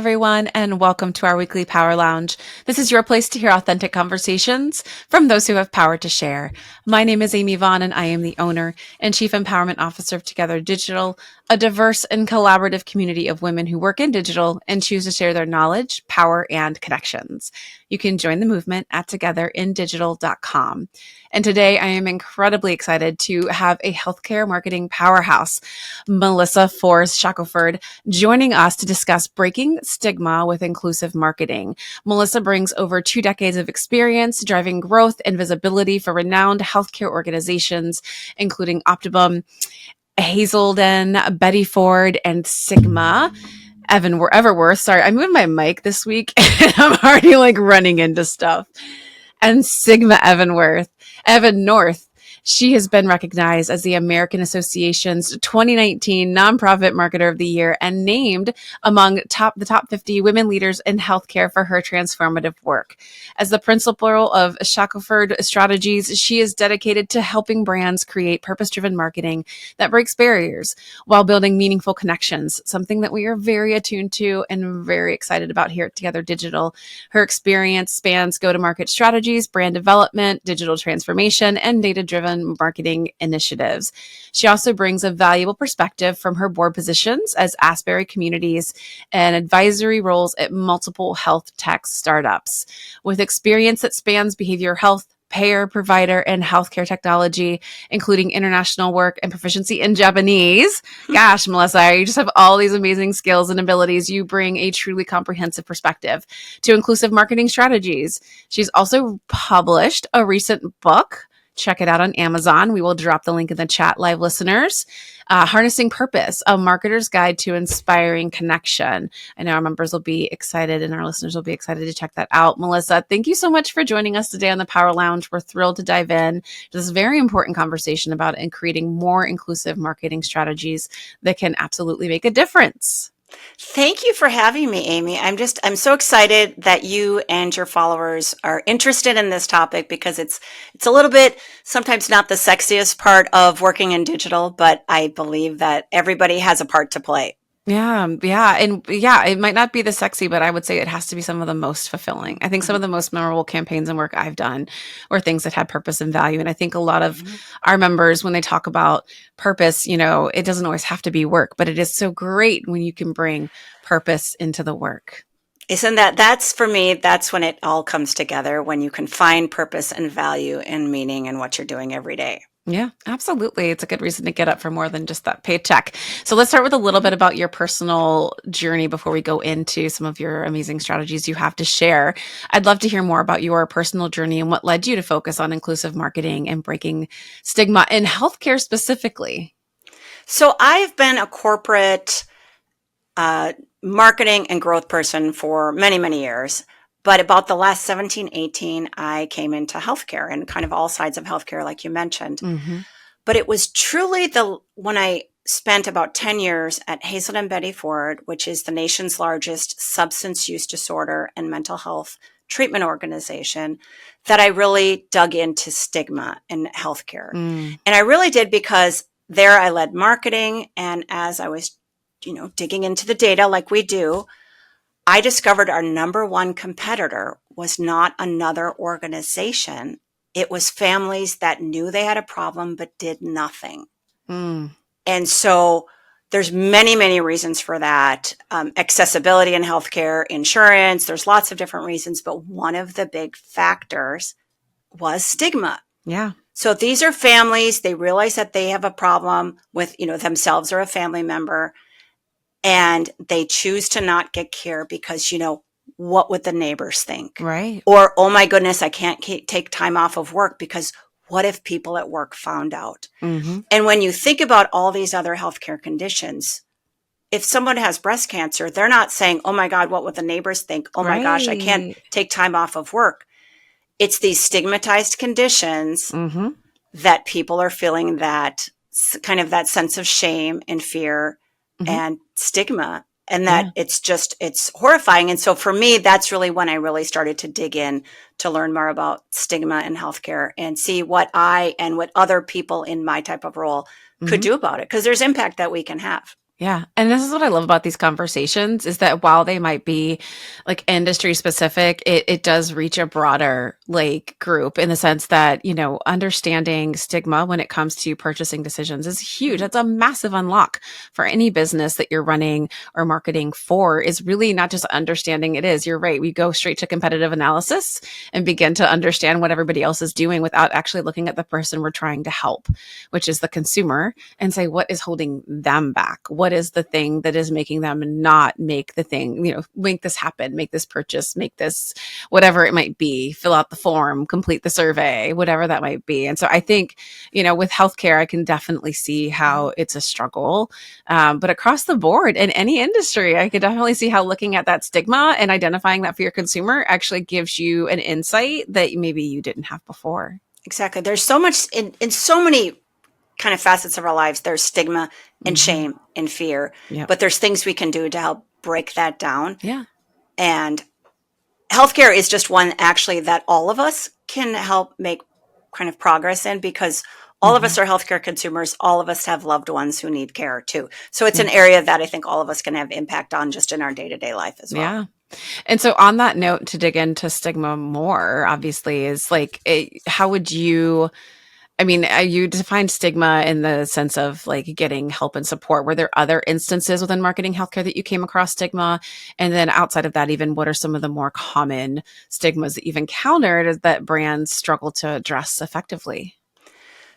everyone, and welcome to our weekly Power Lounge. This is your place to hear authentic conversations from those who have power to share. My name is Amy Vaughn, and I am the owner and Chief Empowerment Officer of Together Digital, a diverse and collaborative community of women who work in digital and choose to share their knowledge, power, and connections. You can join the movement at togetherindigital.com. And today I am incredibly excited to have a healthcare marketing powerhouse, Melissa Forrest Shackleford, joining us to discuss breaking stigma with inclusive marketing. Melissa brings over 2 decades of experience driving growth and visibility for renowned healthcare organizations, including Optum, Hazelden, Betty Ford, and Stigma. Everworth. Sorry, I moved my mic this week and I'm already running into stuff. And Sigma Evan North. She has been recognized as the American Association's 2019 Nonprofit Marketer of the Year and named among the top 50 women leaders in healthcare for her transformative work. As the principal of Shackleford Strategies, she is dedicated to helping brands create purpose-driven marketing that breaks barriers while building meaningful connections, something that we are very attuned to and very excited about here at Together Digital. Her experience spans go-to-market strategies, brand development, digital transformation, and data-driven marketing initiatives. She also brings a valuable perspective from her board positions as Asbury Communities and advisory roles at multiple health tech startups. With experience that spans behavioral health, payer, provider, and healthcare technology, including international work and proficiency in Japanese. Gosh, Melissa, you just have all these amazing skills and abilities. You bring a truly comprehensive perspective to inclusive marketing strategies. She's also published a recent book. Check it out on Amazon. We will drop the link in the chat, live listeners. Harnessing Purpose, a marketer's guide to inspiring connection. I know our members will be excited and our listeners will be excited to check that out. Melissa, thank you so much for joining us today on the Power Lounge. We're thrilled to dive in to this very important conversation about creating more inclusive marketing strategies that can absolutely make a difference. Thank you for having me, Amy. I'm so excited that you and your followers are interested in this topic because it's a little bit sometimes not the sexiest part of working in digital, but I believe that everybody has a part to play. Yeah. And it might not be the sexy, but I would say it has to be some of the most fulfilling. I think some of the most memorable campaigns and work I've done were things that had purpose and value. And I think a lot of our members, when they talk about purpose, it doesn't always have to be work, but it is so great when you can bring purpose into the work. Isn't that's for me, that's when it all comes together, when you can find purpose and value and meaning in what you're doing every day. Yeah, absolutely. It's a good reason to get up for more than just that paycheck. So let's start with a little bit about your personal journey before we go into some of your amazing strategies you have to share. I'd love to hear more about your personal journey and what led you to focus on inclusive marketing and breaking stigma in healthcare specifically. So I've been a corporate marketing and growth person for many, many years. But about the last 17, 18, I came into healthcare and kind of all sides of healthcare, like you mentioned. Mm-hmm. But it was truly when I spent about 10 years at Hazelden Betty Ford, which is the nation's largest substance use disorder and mental health treatment organization, that I really dug into stigma in healthcare. And I really did because there I led marketing. And as I was, digging into the data like we do, I discovered our number one competitor was not another organization. It was families that knew they had a problem but did nothing. And so there's many, many reasons for that. Accessibility in healthcare, insurance, there's lots of different reasons, but one of the big factors was stigma. Yeah. So these are families, they realize that they have a problem with, themselves or a family member. And they choose to not get care because, what would the neighbors think? Right. Or, oh my goodness, I can't take time off of work because what if people at work found out? Mm-hmm. And when you think about all these other healthcare conditions, if someone has breast cancer, they're not saying, oh my God, what would the neighbors think? Oh my gosh, I can't take time off of work. It's these stigmatized conditions that people are feeling that kind of that sense of shame and fear and stigma, and that it's horrifying. And so for me, that's really when I really started to dig in to learn more about stigma in healthcare and see what I and what other people in my type of role could do about it. Because there's impact that we can have. Yeah. And this is what I love about these conversations is that while they might be like industry specific, it does reach a broader like group in the sense that, understanding stigma when it comes to purchasing decisions is huge. That's a massive unlock for any business that you're running or marketing for is really not just understanding it is. You're right. We go straight to competitive analysis and begin to understand what everybody else is doing without actually looking at the person we're trying to help, which is the consumer, and say, what is holding them back? What is the thing that is making them not make the thing, make this happen, make this purchase, make this, whatever it might be, fill out the form, complete the survey, whatever that might be. And so I think, with healthcare, I can definitely see how it's a struggle. But across the board in any industry, I could definitely see how looking at that stigma and identifying that for your consumer actually gives you an insight that maybe you didn't have before. Exactly. There's so much in so many kind of facets of our lives. There's stigma and shame and fear, but there's things we can do to help break that down. Yeah. And healthcare is just one actually that all of us can help make kind of progress in, because all of us are healthcare consumers. All of us have loved ones who need care too. So it's an area that I think all of us can have impact on just in our day-to-day life as well. Yeah. And so on that note, to dig into stigma more, obviously, is like, how would you, you defined stigma in the sense of like getting help and support. Were there other instances within marketing healthcare that you came across stigma? And then outside of that, even what are some of the more common stigmas that you've encountered that brands struggle to address effectively?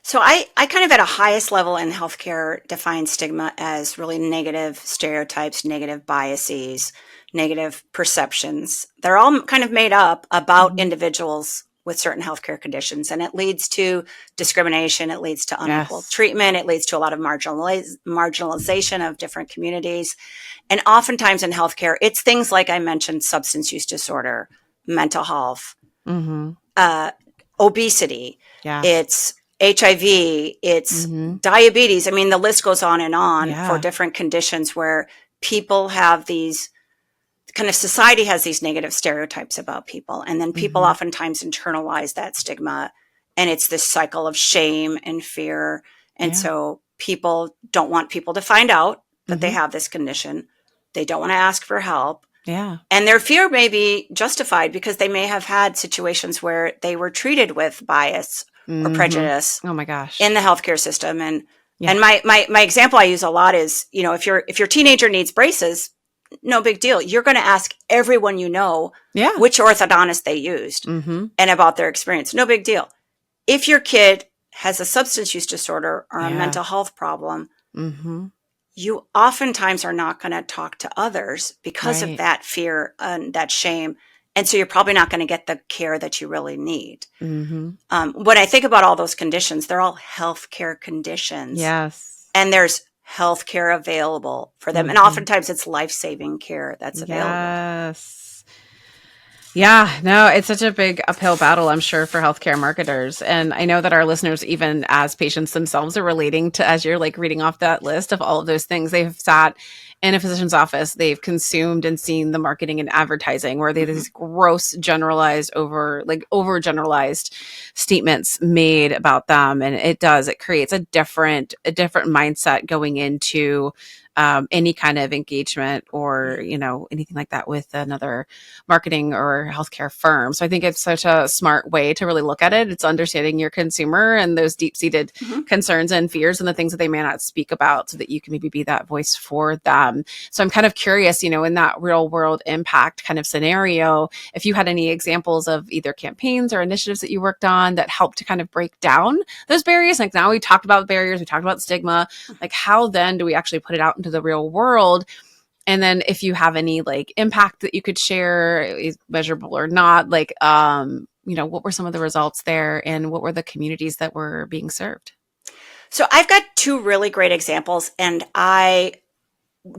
So I kind of at a highest level in healthcare define stigma as really negative stereotypes, negative biases, negative perceptions. They're all kind of made up about individuals with certain healthcare conditions, and it leads to discrimination. It leads to unequal treatment. It leads to a lot of marginalization of different communities. And oftentimes in healthcare, it's things like I mentioned, substance use disorder, mental health, obesity. Yeah. It's HIV, it's diabetes. I mean, the list goes on and on for different conditions where people have these kind of, society has these negative stereotypes about people. And then people oftentimes internalize that stigma, and it's this cycle of shame and fear. And so people don't want people to find out that they have this condition. They don't want to ask for help. Yeah. And their fear may be justified because they may have had situations where they were treated with bias or prejudice. Oh my gosh. In the healthcare system. And my example I use a lot is, if your teenager needs braces, no big deal. You're going to ask everyone which orthodontist they used and about their experience. No big deal. If your kid has a substance use disorder or a mental health problem, you oftentimes are not going to talk to others because of that fear and that shame. And so you're probably not going to get the care that you really need. When I think about all those conditions, they're all healthcare conditions. Yes. And there's healthcare available for them. And oftentimes it's life-saving care that's available. Yes. Yeah, no, it's such a big uphill battle, I'm sure, for healthcare marketers. And I know that our listeners, even as patients themselves, are relating to, as you're like reading off that list of all of those things, they've sat in a physician's office, they've consumed and seen the marketing and advertising where they these gross generalized over generalized statements made about them. And it creates a different mindset going into any kind of engagement or, anything like that with another marketing or healthcare firm. So I think it's such a smart way to really look at it. It's understanding your consumer and those deep-seated concerns and fears and the things that they may not speak about so that you can maybe be that voice for them. So I'm kind of curious, in that real world impact kind of scenario, if you had any examples of either campaigns or initiatives that you worked on that helped to kind of break down those barriers. Like now we talked about barriers, we talked about stigma, like how then do we actually put it out into the real world? And then if you have any like impact that you could share, is measurable or not, like, what were some of the results there and what were the communities that were being served? So I've got two really great examples, and I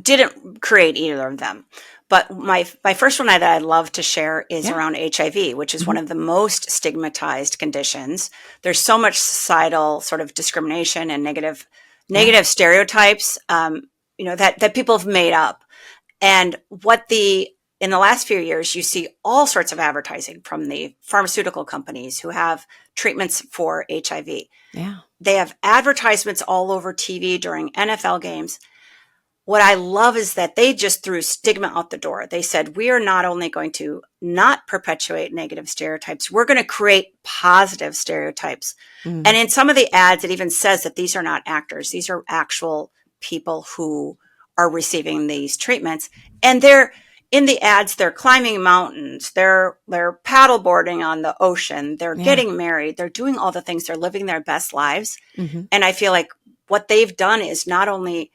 didn't create either of them. But my first one that I'd love to share is around HIV, which is one of the most stigmatized conditions. There's so much societal sort of discrimination and negative stereotypes, that people have made up. And in the last few years, you see all sorts of advertising from the pharmaceutical companies who have treatments for HIV. Yeah. They have advertisements all over TV during NFL games. what I love is that they just threw stigma out the door. They said, we are not only going to not perpetuate negative stereotypes, we're going to create positive stereotypes. Mm. And in some of the ads, it even says that these are not actors. These are actual people who are receiving these treatments. And they're in the ads, they're climbing mountains, they're paddleboarding on the ocean, they're Yeah. getting married, they're doing all the things, they're living their best lives. Mm-hmm. And I feel like what they've done is not only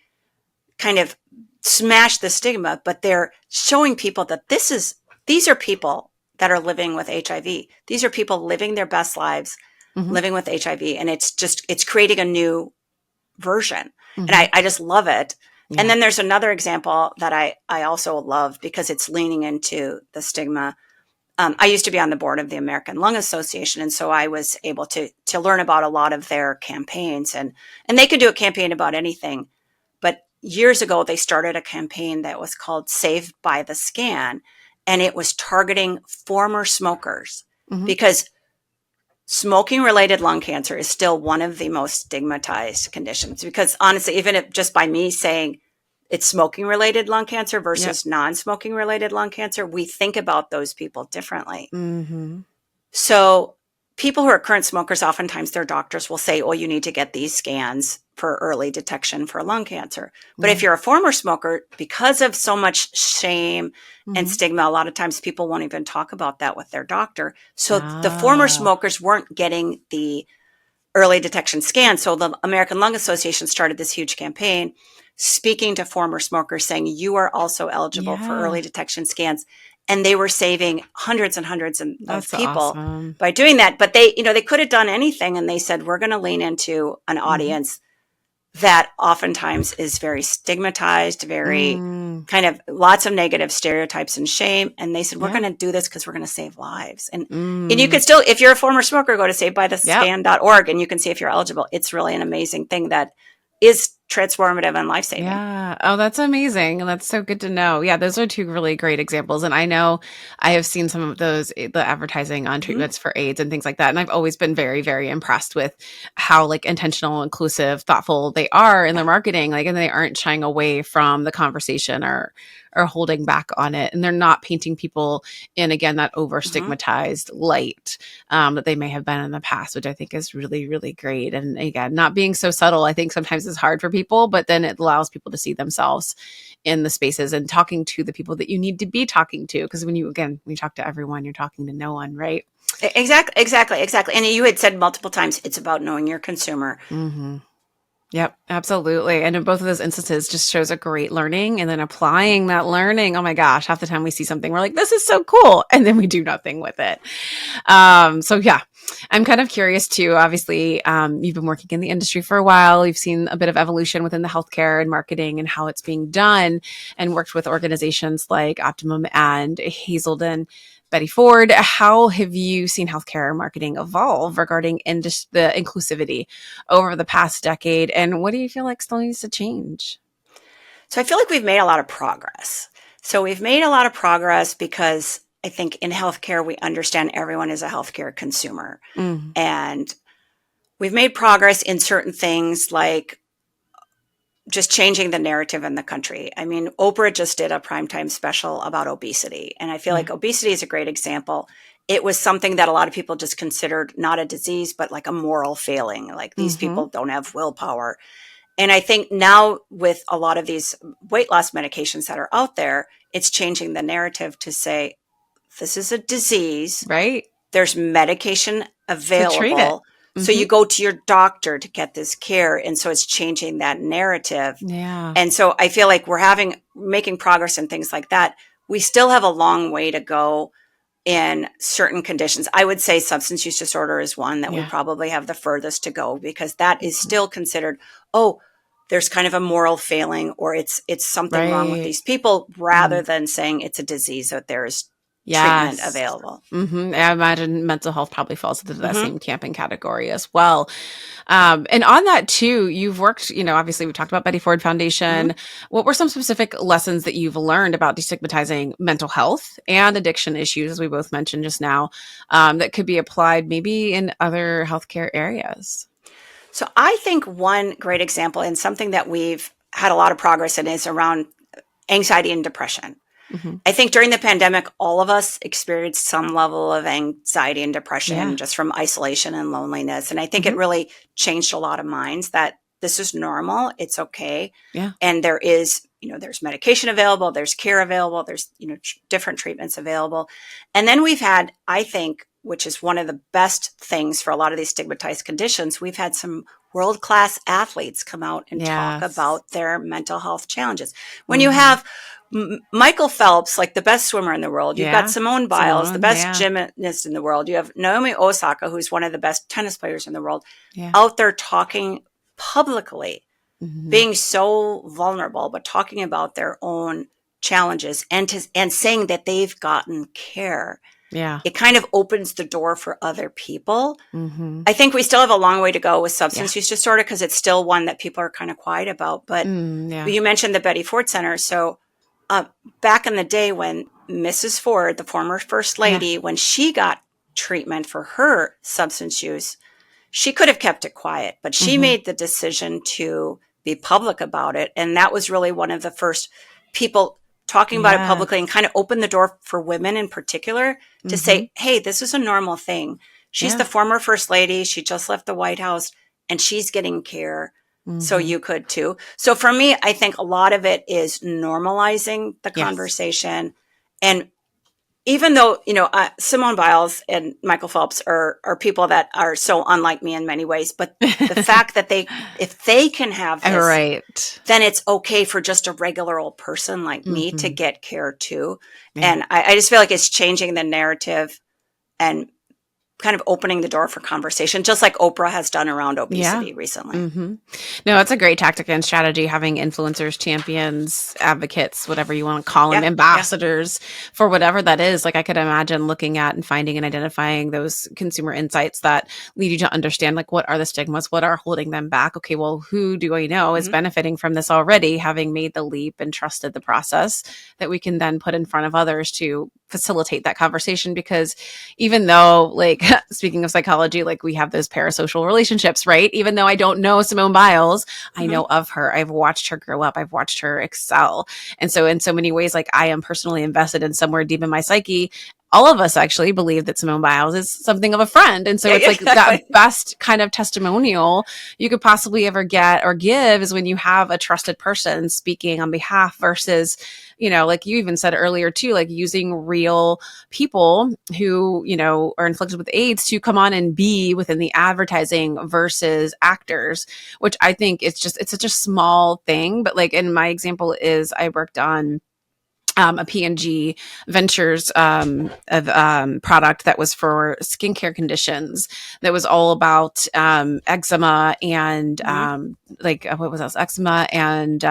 kind of smash the stigma, but they're showing people that these are people that are living with HIV. These are people living their best lives, Mm-hmm. living with HIV. And it's creating a new version. Mm-hmm. And I just love it. Yeah. And then there's another example that I also love because it's leaning into the stigma. I used to be on the board of the American Lung Association, and so I was able to learn about a lot of their campaigns, and they could do a campaign about anything. But years ago, they started a campaign that was called Saved by the Scan, and it was targeting former smokers Mm-hmm. because smoking-related lung cancer is still one of the most stigmatized conditions. Because honestly, even if just by me saying it's smoking-related lung cancer versus non-smoking related lung cancer, we think about those people differently. Mm-hmm. So people who are current smokers, oftentimes their doctors will say, oh, you need to get these scans for early detection for lung cancer. But if you're a former smoker, because of so much shame and stigma, a lot of times people won't even talk about that with their doctor. So the former smokers weren't getting the early detection scan. So the American Lung Association started this huge campaign speaking to former smokers saying, you are also eligible for early detection scans. And they were saving hundreds and hundreds of people by doing that. But they could have done anything. And they said, we're going to lean into an audience that oftentimes is very stigmatized, very kind of lots of negative stereotypes and shame. And they said, we're going to do this because we're going to save lives. And you could still, if you're a former smoker, go to savebythescan.org and you can see if you're eligible. It's really an amazing thing that is transformative and life-saving. Yeah. Oh, that's amazing. That's so good to know. Yeah, those are two really great examples. And I know I have seen some of those, the advertising on treatments for AIDS and things like that. And I've always been very, very impressed with how like intentional, inclusive, thoughtful they are in their marketing. Like, and they aren't shying away from the conversation or holding back on it. And they're not painting people in, again, that over stigmatized light that they may have been in the past, which I think is really, really great. And again, not being so subtle, I think sometimes is hard for people, but then it allows people to see themselves in the spaces and talking to the people that you need to be talking to. Because when you talk to everyone, you're talking to no one, right? Exactly. And you had said multiple times, it's about knowing your consumer. Mm-hmm. Yep, absolutely. And in both of those instances, just shows a great learning and then applying that learning. Oh my gosh, half the time we see something, we're like, this is so cool. And then we do nothing with it. So yeah, I'm kind of curious too. Obviously, you've been working in the industry for a while. You've seen a bit of evolution within the healthcare and marketing and how it's being done, and worked with organizations like Optum and Hazelden Betty Ford. How have you seen healthcare marketing evolve regarding the inclusivity over the past decade? And what do you feel like still needs to change? So I feel like we've made a lot of progress. Because I think in healthcare, we understand everyone is a healthcare consumer. And we've made progress in certain things like just changing the narrative in the country. I mean, Oprah just did a primetime special about obesity. And I feel like obesity is a great example. It was something that a lot of people just considered not a disease, but like a moral failing. Like these people don't have willpower. And I think now with a lot of these weight loss medications that are out there, it's changing the narrative to say, this is a disease. Right. There's medication available. To treat it. So you go to your doctor to get this care. And so it's changing that narrative. Yeah. And so I feel like we're making progress in things like that. We still have a long way to go in certain conditions. I would say substance use disorder is one that we probably have the furthest to go, because that is still considered, oh, there's kind of a moral failing, or it's something wrong with these people, rather than saying it's a disease that there's treatment available. I imagine mental health probably falls into that same camping category as well. And on that too, you've worked, obviously we talked about Betty Ford Foundation. What were some specific lessons that you've learned about destigmatizing mental health and addiction issues, as we both mentioned just now, that could be applied maybe in other healthcare areas? So I think one great example, and something that we've had a lot of progress in is around anxiety and depression. Mm-hmm. I think during the pandemic, all of us experienced some level of anxiety and depression just from isolation and loneliness. And I think it really changed a lot of minds that this is normal. It's okay. Yeah. And there is, there's medication available, there's care available, there's, different treatments available. And then we've had, I think, which is one of the best things for a lot of these stigmatized conditions, we've had some world-class athletes come out and talk about their mental health challenges. When you have Michael Phelps, like the best swimmer in the world. You've got Simone Biles, the best gymnast in the world. You have Naomi Osaka, who's one of the best tennis players in the world, out there talking publicly, being so vulnerable, but talking about their own challenges and saying that they've gotten care. Yeah. It kind of opens the door for other people. I think we still have a long way to go with substance use disorder because it's still one that people are kind of quiet about. But you mentioned the Betty Ford Center. So back in the day when Mrs. Ford, the former First Lady, when she got treatment for her substance use, she could have kept it quiet, but she made the decision to be public about it. And that was really one of the first people talking about it publicly and kind of opened the door for women in particular to say, hey, this is a normal thing. She's the former First Lady. She just left the White House and she's getting care. So you could too. So for me, I think a lot of it is normalizing the conversation. And even though, Simone Biles and Michael Phelps are people that are so unlike me in many ways, but the fact that if they can have this, then it's okay for just a regular old person like me to get care too. And I just feel like it's changing the narrative and kind of opening the door for conversation, just like Oprah has done around obesity recently. No, it's a great tactic and strategy, having influencers, champions, advocates, whatever you want to call them, ambassadors for whatever that is. Like I could imagine looking at and finding and identifying those consumer insights that lead you to understand, like, what are the stigmas? What are holding them back? Okay, well, who do I know is benefiting from this already, having made the leap and trusted the process that we can then put in front of others to facilitate that conversation? Because even though, like, speaking of psychology, like we have those parasocial relationships, right? Even though I don't know Simone Biles, I know of her. I've watched her grow up. I've watched her excel. And so in so many ways, like I am personally invested in somewhere deep in my psyche. All of us actually believe that Simone Biles is something of a friend. And so it's like that best kind of testimonial you could possibly ever get or give is when you have a trusted person speaking on behalf versus, like you even said earlier too, like using real people who, are inflicted with AIDS to come on and be within the advertising versus actors, which I think it's such a small thing. But like in my example is I worked on a P&G Ventures product that was for skincare conditions that was all about eczema and what was else? Eczema and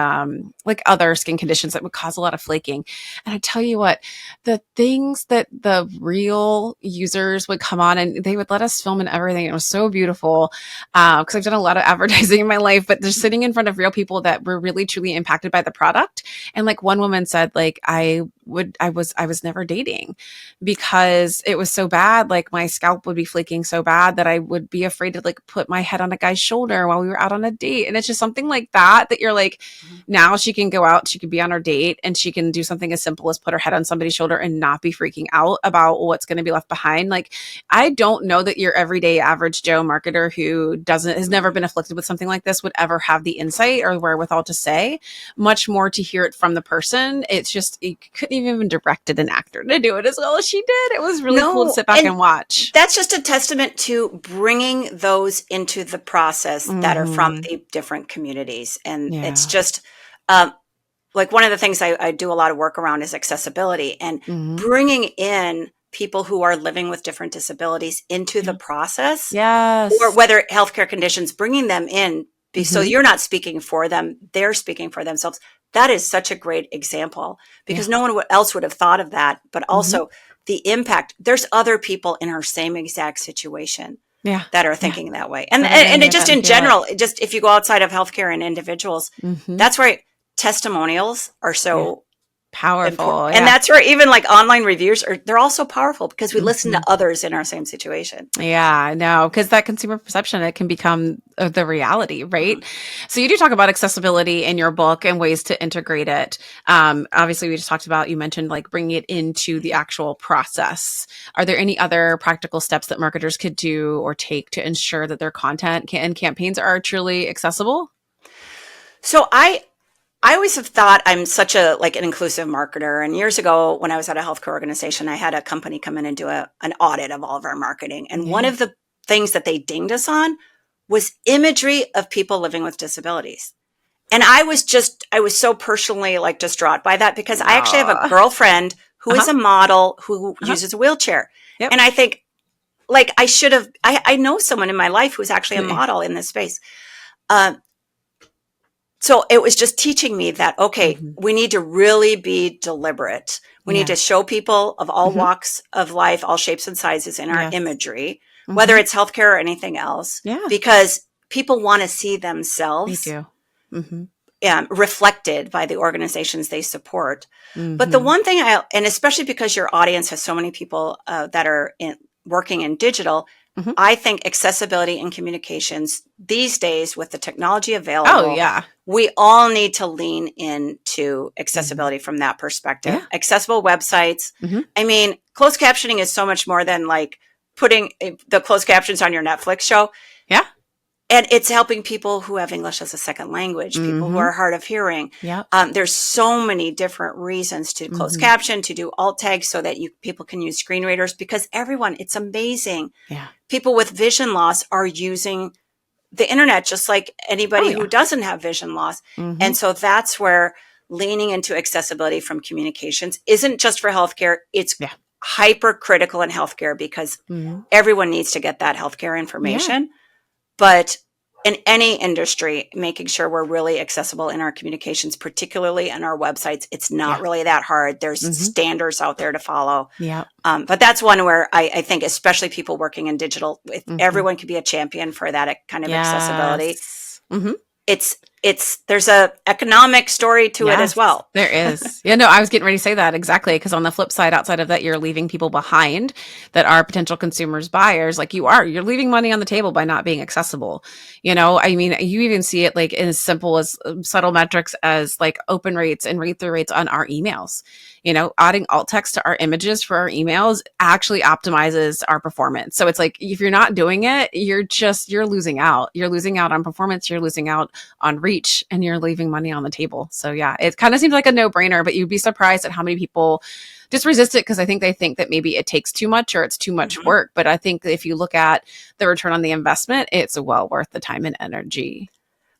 like other skin conditions that would cause a lot of flaking. And I tell you what, the things that the real users would come on and they would let us film and everything. It was so beautiful because I've done a lot of advertising in my life, but just sitting in front of real people that were really truly impacted by the product. And like one woman said, like, I was never dating because it was so bad. Like my scalp would be flaking so bad that I would be afraid to like put my head on a guy's shoulder while we were out on a date. And it's just something like that you're like, now she can go out, she could be on her date and she can do something as simple as put her head on somebody's shoulder and not be freaking out about what's going to be left behind. Like, I don't know that your everyday average Joe marketer who has never been afflicted with something like this would ever have the insight or wherewithal to say, much more to hear it from the person. It's just, you couldn't even directed an actor to do it as well as she did. It was really cool to sit back and watch. That's just a testament to bringing those into the process that are from the different communities. And it's just like one of the things I do a lot of work around is accessibility and bringing in people who are living with different disabilities into the process. Yes. Or whether healthcare conditions, bringing them in. So you're not speaking for them, they're speaking for themselves. That is such a great example because no one else would have thought of that. But also the impact, there's other people in our same exact situation that are thinking that way. And it just in general, just if you go outside of healthcare and individuals, that's why testimonials are so Powerful. important. And Yeah. that's where even like online reviews they're also powerful because we listen to Mhm. others in our same situation. Yeah, no, because that consumer perception, it can become the reality, Mhm. right? So you do talk about accessibility in your book and ways to integrate it. Obviously, we just talked about, you mentioned like bringing it into the actual process. Are there any other practical steps that marketers could do or take to ensure that their content and campaigns are truly accessible? So I always have thought I'm such a like an inclusive marketer. And years ago, when I was at a healthcare organization, I had a company come in and do an audit of all of our marketing. And one Yeah. of the things that they dinged us on was imagery of people living with disabilities. And I was so personally like distraught by that because I actually have a Aw. girlfriend who is Uh-huh. a model who Uh-huh. uses a wheelchair. Yep. And I think like I should have, I know someone in my life who's actually a Yeah. model in this space. Um, so it was just teaching me that, okay, Mhm. we need to really be deliberate. We need Yeah. to show people of all Mhm. walks of life, all shapes and sizes in our Yes. imagery, whether Mhm. it's healthcare or anything else, Yeah, because people want to see they themselves do. Mhm. reflected by the organizations they support. But the Mhm. one thing and especially because your audience has so many people that are working in digital, Mhm. I think accessibility and communications these days with the technology Oh, available, yeah. we all need to lean into Mhm. accessibility from that perspective. Yeah. Accessible websites. Mhm. I mean, closed captioning is so much more than like putting the closed captions on your Netflix show. Yeah. And it's helping people who have English as a second language, people who Mhm. are hard of hearing. Yep. There's so many different reasons to close Mhm. caption, to do alt tags so that people can use screen readers because everyone, it's amazing. Yeah. People with vision loss are using the internet just like Oh, anybody who yeah. doesn't have vision loss. And Mhm. so that's where leaning into accessibility from communications isn't just for healthcare. It's Yeah. hyper critical in healthcare because Mhm. everyone needs to get that healthcare Yeah. information. But in any industry, making sure we're really accessible in our communications, particularly in our websites, it's not Yeah. really that hard. There's Mhm. standards out there to follow. Yep. But that's one where I think, especially people working in digital, if Mhm. everyone could be a champion for that kind of accessibility. Yes. Mhm. There's a economic story to it as Yes, well. there is. Yeah, no, I was getting ready to say that exactly. Because on the flip side, outside of that, you're leaving people behind that are potential consumers, buyers. Like you're leaving money on the table by not being accessible. I mean, you even see it like in as simple as subtle metrics as like open rates and read through rates on our emails. Adding alt text to our images for our emails actually optimizes our performance. So it's like if you're not doing it, you're losing out. You're losing out on performance. You're losing out on reach, and you're leaving money on the table. So yeah, it kind of seems like a no-brainer, but you'd be surprised at how many people just resist it because I think they think that maybe it takes too much or it's too much Mhm. work. But I think if you look at the return on the investment, it's well worth the time and energy.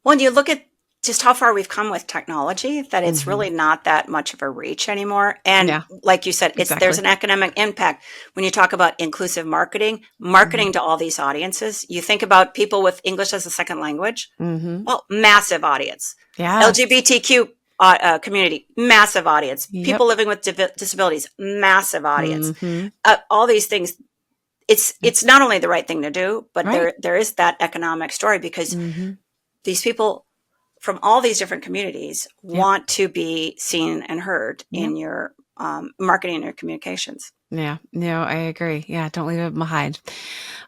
When you look at just how far we've come with technology, that it's Hmm. really not that much of a reach anymore. And Yeah, like you said, there's exactly. an economic impact. When you talk about inclusive marketing, Hmm. marketing to all these audiences, you think about people with English as a second language. Hmm. Well, massive audience. Yes. LGBTQ community, massive audience. People Yep. living with disabilities, massive audience. Hmm. All these things. It's not only the right thing to do, but Right. there is that economic story because Hmm. these people from all these different communities Yep. want to be seen and heard Yep. in your marketing and your communications. Yeah, no, I agree. Yeah, don't leave it behind.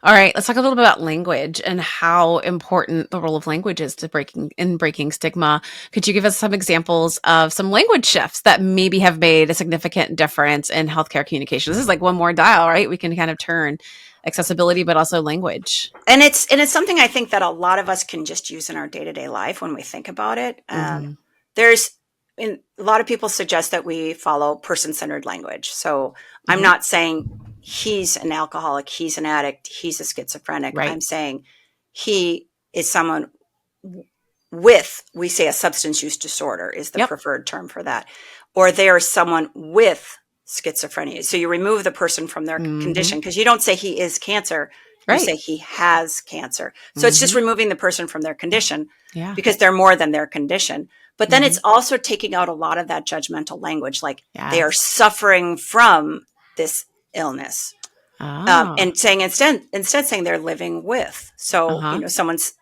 All right, let's talk a little bit about language and how important the role of language is to breaking stigma. Could you give us some examples of some language shifts that maybe have made a significant difference in healthcare communications? This is like one more dial, right? We can kind of turn accessibility, but also language. And it's something I think that a lot of us can just use in our day-to-day life when we think about it. Hmm. There's a lot of people suggest that we follow person-centered language. So I'm Hmm. not saying he's an alcoholic, he's an addict, he's a schizophrenic. Right. I'm saying he is someone with, we say, a substance use disorder is the Yep. preferred term for that, or they are someone with schizophrenia. So you remove the person from their Hmm. condition because you don't say he is cancer, you Right. say he has cancer. So it's just Hmm. removing the person from their condition Yeah. because they're more than their condition. But then Hmm. it's also taking out a lot of that judgmental language, like they are Yes. suffering from this illness, Oh. and saying instead saying they're living with. So Uh-huh. someone's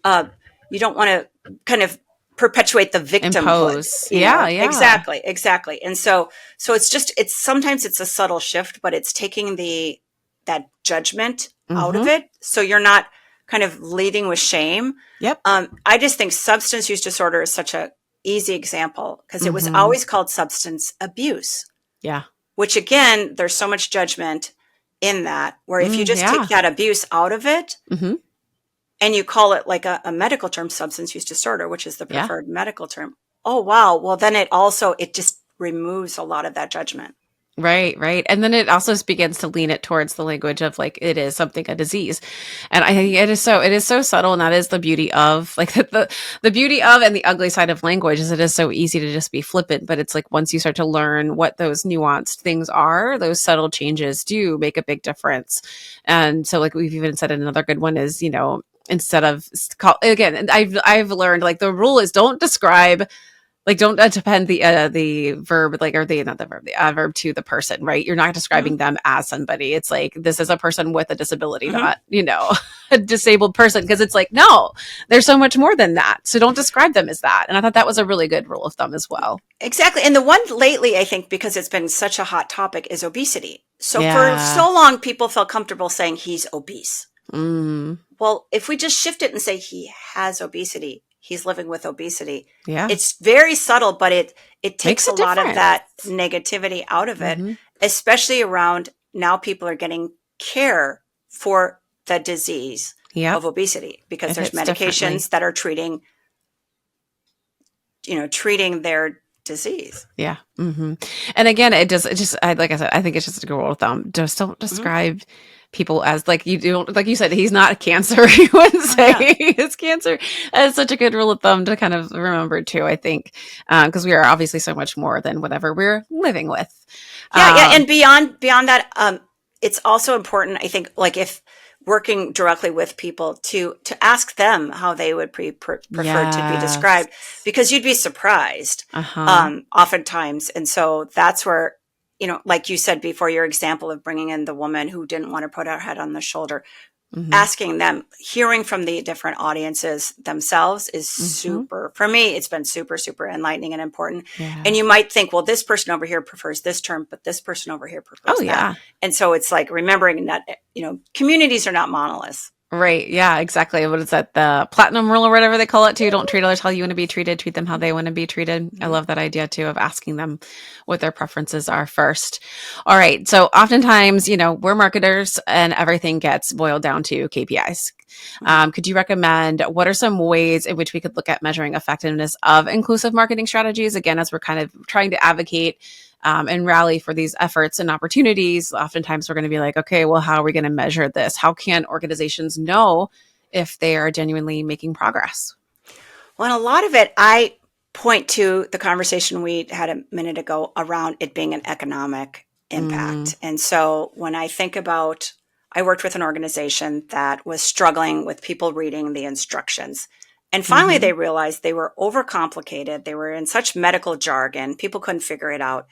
uh, you don't want to kind of perpetuate the victimhood, Impose. Yeah. Yeah. exactly. And so it's sometimes it's a subtle shift, but it's taking that judgment out of Mm-hmm. it, so you're not kind of leading with shame. Yep. I just think substance use disorder is such a easy example, because it was Mm-hmm. always called substance abuse, Yeah. which again, there's so much judgment in that, where if you just take Yeah. that abuse out of it Mm-hmm. and you call it like a medical term, substance use disorder, which is the Yeah. preferred medical term. Oh, wow. Well, then it just removes a lot of that judgment. Right, right. And then it also begins to lean it towards the language of like it is something, a disease. And I think it is so subtle, and that is the beauty of like the beauty of and the ugly side of language is it is so easy to just be flippant, but it's like once you start to learn what those nuanced things are, those subtle changes do make a big difference. And so like we've even said another good one is, instead of again, and I've learned like the rule is don't describe like don't depend the verb like or the not the verb the adverb to the person, right? You're not describing Mm-hmm. them as somebody. It's like this is a person with a disability, Mm-hmm. not a disabled person, because it's like no, there's so much more than that, so don't describe them as that. And I thought that was a really good rule of thumb as well. Exactly. And the one lately, I think, because it's been such a hot topic, is obesity. So for Yeah. so long, people felt comfortable saying he's obese. Mm. Well, if we just shift it and say he has obesity, he's living with obesity, Yeah. it's very subtle, but it takes Makes a a lot of difference. that negativity out of it, Mm-hmm. especially around now people are getting care for the disease Yep. of obesity, because It there's hits differently. medications that are treating their disease. Yeah. Mm-hmm. And again, like I said, I think it's just a good rule of thumb. Just don't Mhm. describe people as like you don't, like you said, he's not cancer. You wouldn't Oh, say yeah. it's cancer. And it's such a good rule of thumb to kind of remember too, I think, because we are obviously so much more than whatever we're living with. Yeah. Um, And beyond that, it's also important, I think, like if working directly with people, to ask them how they would prefer to be yes. described, because you'd be surprised, Uh-huh. oftentimes. And so that's where, like you said before, your example of bringing in the woman who didn't want to put her head on the shoulder, Mm-hmm. asking them, hearing from the different audiences themselves is Mm-hmm. super, for me, it's been super, super enlightening and important. And Yeah. you might think, well, this person over here prefers this term, but this person over here Oh prefers that. yeah. And so it's like remembering that, communities are not monoliths. Right. Yeah, exactly. What is that? The platinum rule or whatever they call it too. Don't treat others how you want to be treated. Treat them how they want to be treated. I Mm-hmm. love that idea too of asking them what their preferences are first. All right. So oftentimes, we're marketers and everything gets boiled down to KPIs. Mm-hmm. Could you recommend what are some ways in which we could look at measuring effectiveness of inclusive marketing strategies? Again, as we're kind of trying to advocate and rally for these efforts and opportunities, oftentimes we're going to be like, okay, well, how are we going to measure this? How can organizations know if they are genuinely making progress? Well, and a lot of it, I point to the conversation we had a minute ago around it being an economic Mm, impact. And so when I think about, I worked with an organization that was struggling with people reading the instructions. And finally, mm-hmm, they realized they were overcomplicated. They were in such medical jargon, people couldn't figure it out.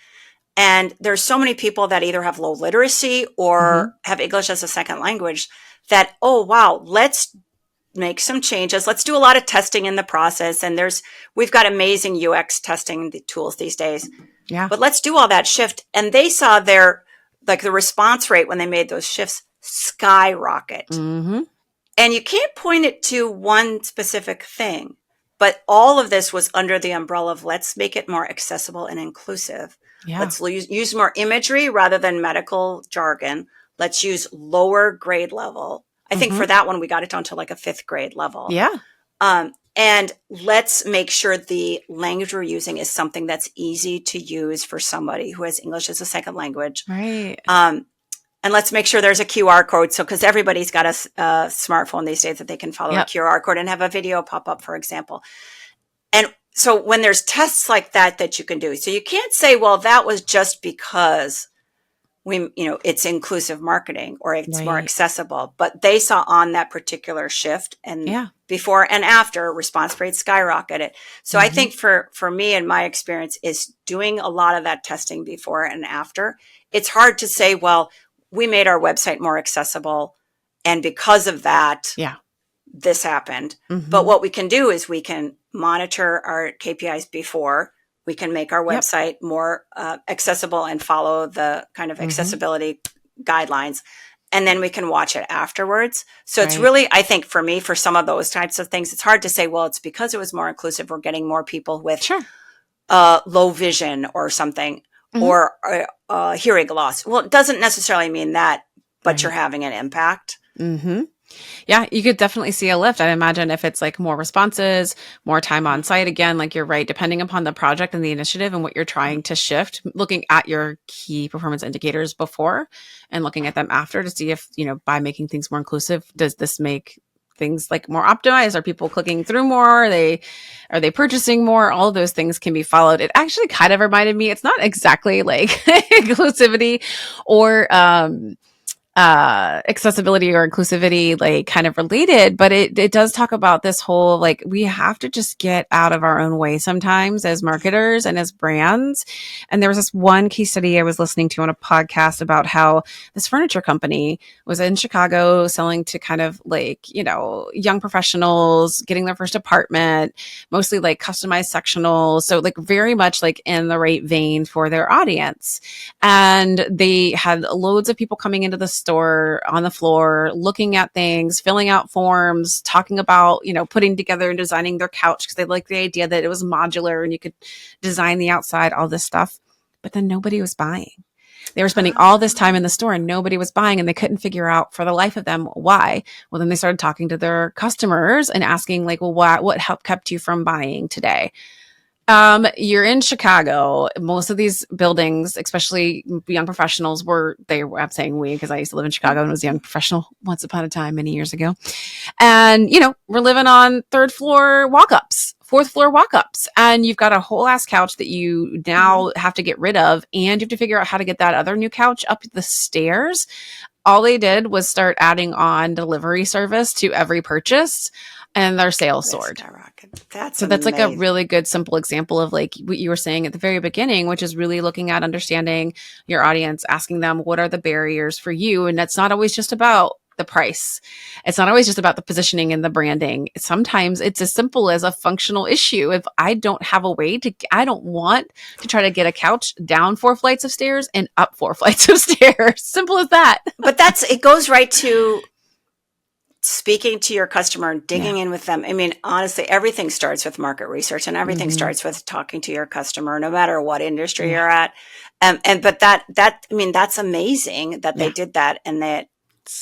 And there's so many people that either have low literacy mm-hmm. or have English as a second language that, oh, wow, let's make some changes. Let's do a lot of testing in the process. And we've got amazing UX testing tools these days, Yeah. but let's do all that shift. And they saw the response rate when they made those shifts skyrocket. Mm-hmm. And you can't point it to one specific thing, but all of this was under the umbrella of let's make it more accessible and inclusive. Yeah. Let's use more imagery rather than medical jargon. Let's use lower grade level. I think Mm-hmm. for that one, we got it down to like a 5th grade level. Yeah. And let's make sure the language we're using is something that's easy to use for somebody who has English as a second language. Right. And let's make sure there's a QR code. So, because everybody's got a smartphone these days that they can follow a Yep. QR code and have a video pop up, for example. And so when there's tests like that you can do, so you can't say, well, that was just because it's inclusive marketing or it's more Right. accessible, but they saw on that particular shift and Yeah. before and after response rates skyrocketed. So I Mm-hmm. think for me and my experience is doing a lot of that testing before and after. It's hard to say, well, we made our website more accessible, and because of that, Yeah. this happened. But Mm-hmm. what we can do is we can monitor our KPIs before. We can make our Yep. website more accessible and follow the kind of accessibility guidelines. And then we can watch it afterwards. So it's Right. really, I think for me, for some of those types of things, it's hard to say, well, it's because it was more inclusive. We're getting more people with Sure. low vision or something, Mhm. or hearing loss. Well, it doesn't necessarily mean that, but you're Right. having an impact. Mm-hmm. Yeah, you could definitely see a lift. I imagine if it's like more responses, more time on site, again, like you're right, depending upon the project and the initiative and what you're trying to shift, looking at your key performance indicators before and looking at them after to see if, by making things more inclusive, does this make things like more optimized? Are people clicking through more? Are they purchasing more? All of those things can be followed. It actually kind of reminded me, it's not exactly like inclusivity or accessibility or inclusivity, like kind of related, but it does talk about this whole, like, we have to just get out of our own way sometimes as marketers and as brands. And there was this one case study I was listening to on a podcast about how this furniture company was in Chicago selling to kind of like, young professionals getting their first apartment, mostly like customized sectionals. So like very much like in the right vein for their audience. And they had loads of people coming into the store on the floor, looking at things, filling out forms, talking about, putting together and designing their couch because they liked the idea that it was modular and you could design the outside, all this stuff. But then nobody was buying. They were spending all this time in the store and nobody was buying, and they couldn't figure out for the life of them why. Well, then they started talking to their customers and asking like, well, what help kept you from buying today? You're in Chicago. Most of these buildings, especially young professionals, I'm saying we, because I used to live in Chicago and was a young professional once upon a time, many years ago. And, we're living on third floor walk-ups, fourth floor walk-ups. And you've got a whole ass couch that you now have to get rid of. And you have to figure out how to get that other new couch up the stairs. All they did was start adding on delivery service to every purchase, and their sales soared. That's like a amazing. really good simple example of like what you were saying at the very beginning, which is really looking at understanding your audience, asking them what are the barriers for you. And that's not always just about the price. It's not always just about the positioning and the branding. Sometimes it's as simple as a functional issue. If I don't have a way I don't want to try to get a couch down 4 flights of stairs and up 4 flights of stairs. Simple as that. But it goes right to speaking to your customer and digging in with them. I mean, honestly, everything starts with market research, and everything starts with talking to your customer, no matter what industry you're at. But that's amazing that they did that, and that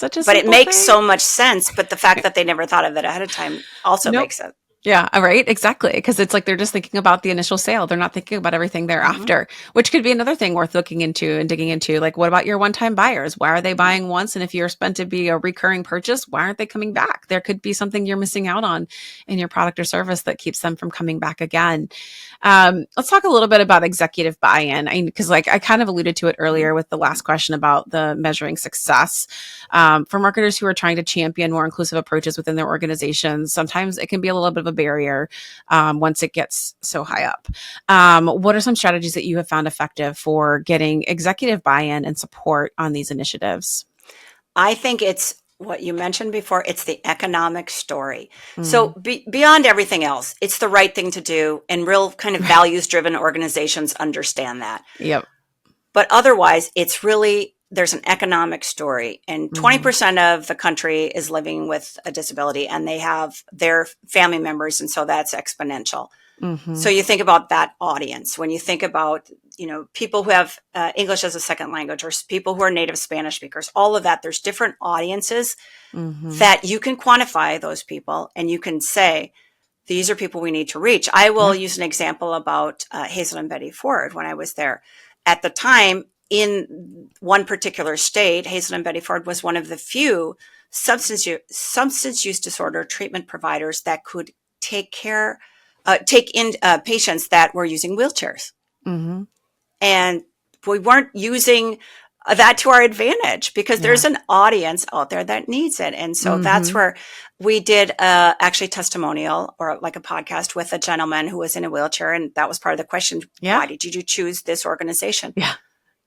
but it makes so much sense. But the fact that they never thought of it ahead of time also makes sense. Yeah, right. Exactly. Because it's like they're just thinking about the initial sale. They're not thinking about everything thereafter, which could be another thing worth looking into and digging into. Like, what about your one-time buyers? Why are they buying once? And if you're meant to be a recurring purchase, why aren't they coming back? There could be something you're missing out on in your product or service that keeps them from coming back again. Let's talk a little bit about executive buy-in. Because like I kind of alluded to it earlier with the last question about the measuring success. For marketers who are trying to champion more inclusive approaches within their organizations, sometimes it can be a little bit of a barrier once it gets so high up. What are some strategies that you have found effective for getting executive buy-in and support on these initiatives? I think it's what you mentioned before. It's the economic story. So beyond everything else, it's the right thing to do, and real kind of values-driven organizations understand that. Yep. But otherwise, it's really, there's an economic story, and 20% of the country is living with a disability, and they have their family members. And so that's exponential. So you think about that audience. When you think about, people who have English as a second language, or people who are native Spanish speakers, all of that, there's different audiences that you can quantify those people, and you can say, these are people we need to reach. I will use an example about Hazelden Betty Ford. When I was there at the time, in one particular state, Hazelden Betty Ford was one of the few substance use disorder treatment providers that could take in patients that were using wheelchairs. And we weren't using that to our advantage, because there's an audience out there that needs it. And so that's where we did actually testimonial, or like a podcast with a gentleman who was in a wheelchair. And that was part of the question. Why did you choose this organization? Yeah.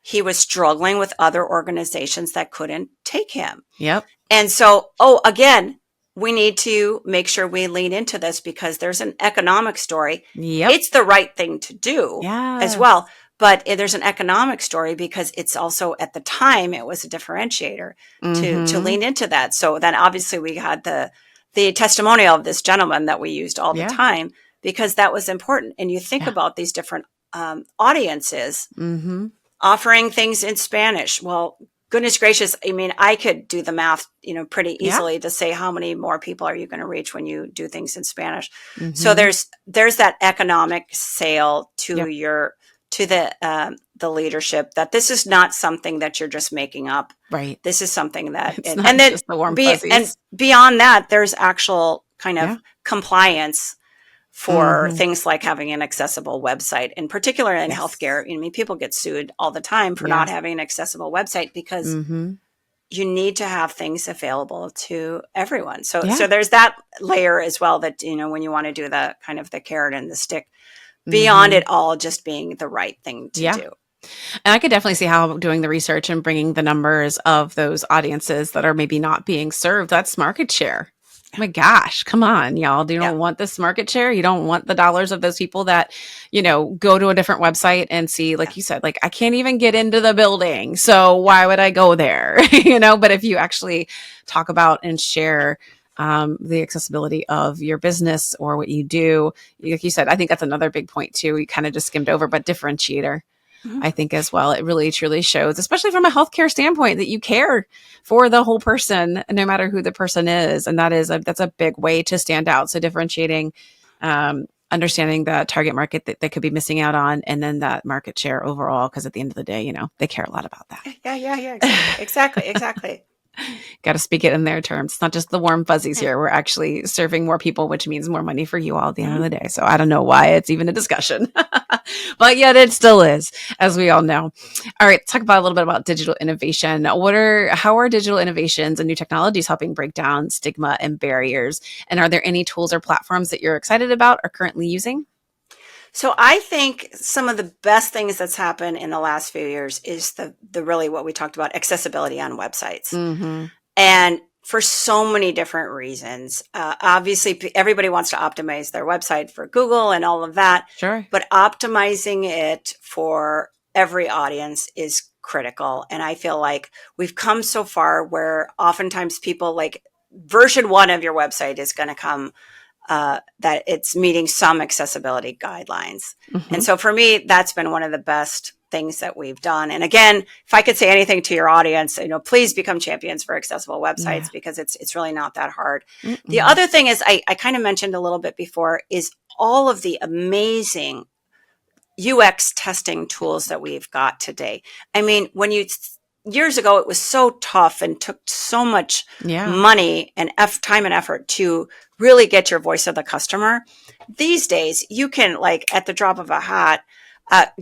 He was struggling with other organizations that couldn't take him. Yep. And so, again, we need to make sure we lean into this because there's an economic story. Yep. It's the right thing to do as Yes. well. But there's an economic story because it's also at the time it was a differentiator to lean into that. So then obviously we had the testimonial of this gentleman that we used all the time because that was important. And you think about these different audiences offering things in Spanish. Well, goodness gracious. I mean, I could do the math, pretty easily to say how many more people are you going to reach when you do things in Spanish. So there's that economic sale to the leadership that this is not something that you're just making up. Right. This is something that, it's not just the warm fuzzies. And beyond that, there's actual kind of compliance for things like having an accessible website, in particular in healthcare. I mean, people get sued all the time for not having an accessible website because you need to have things available to everyone. So there's that layer as well that, when you want to do the kind of the carrot and the stick, beyond it all just being the right thing to do. And I could definitely see how doing the research and bringing the numbers of those audiences that are maybe not being served, that's market share. Oh my gosh, come on, y'all. You don't want this market share. You don't want the dollars of those people that, go to a different website and see, like you said, like, I can't even get into the building. So why would I go there? But if you actually talk about and share the accessibility of your business or what you do, like you said, I think that's another big point too. We kind of just skimmed over, but differentiator. I think as well, it really truly shows, especially from a healthcare standpoint, that you care for the whole person, no matter who the person is. And that's a big way to stand out. So differentiating, understanding the target market that they could be missing out on, and then that market share overall, because at the end of the day, they care a lot about that. Yeah. Exactly. Got to speak it in their terms. It's not just the warm fuzzies here. We're actually serving more people, which means more money for you all at the end of the day. So I don't know why it's even a discussion, but yet it still is, as we all know. All right, let's talk about a little bit about digital innovation. How are digital innovations and new technologies helping break down stigma and barriers? And are there any tools or platforms that you're excited about or currently using? So I think some of the best things that's happened in the last few years is the really what we talked about, accessibility on websites. And for so many different reasons. Obviously, everybody wants to optimize their website for Google and all of that. Sure. But optimizing it for every audience is critical. And I feel like we've come so far where oftentimes people like version 1 of your website is going to come that it's meeting some accessibility guidelines. And so for me, that's been one of the best things that we've done. And again, if I could say anything to your audience, please become champions for accessible websites because it's really not that hard. The other thing is I kind of mentioned a little bit before is all of the amazing UX testing tools that we've got today. I mean, years ago, it was so tough and took so much money and time and effort to really get your voice of the customer. These days, you can, like, at the drop of a hat,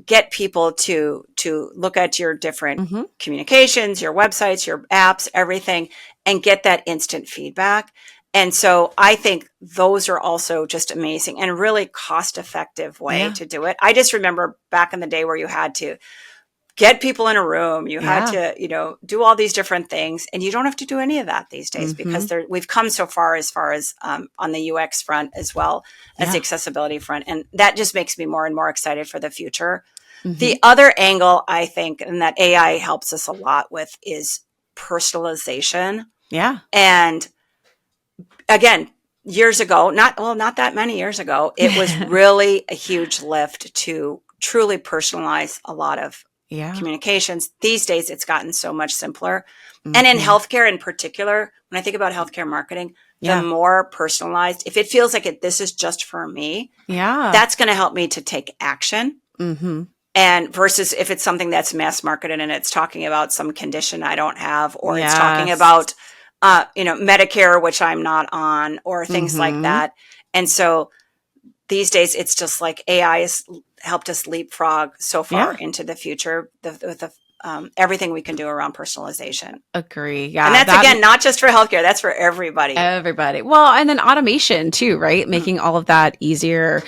get people to look at your different communications, your websites, your apps, everything, and get that instant feedback. And so I think those are also just amazing and really cost-effective way to do it. I just remember back in the day where you had to get people in a room, you had to, do all these different things, and you don't have to do any of that these days because we've come so far as on the UX front as well as the accessibility front. And that just makes me more and more excited for the future. The other angle I think, and that AI helps us a lot with, is personalization. Yeah. And again, years ago, not that many years ago, it was really a huge lift to truly personalize a lot of communications. These days, it's gotten so much simpler. And in healthcare in particular, when I think about healthcare marketing, the more personalized, if it feels like this is just for me, that's going to help me to take action. And versus if it's something that's mass marketed and it's talking about some condition I don't have, or it's talking about, Medicare, which I'm not on, or things like that. And so these days, it's just like AI has helped us leapfrog so far into the future with everything we can do around personalization. Agree. Yeah. And that's again, not just for healthcare, that's for everybody. Everybody. Well, and then automation too, right? Making all of that easier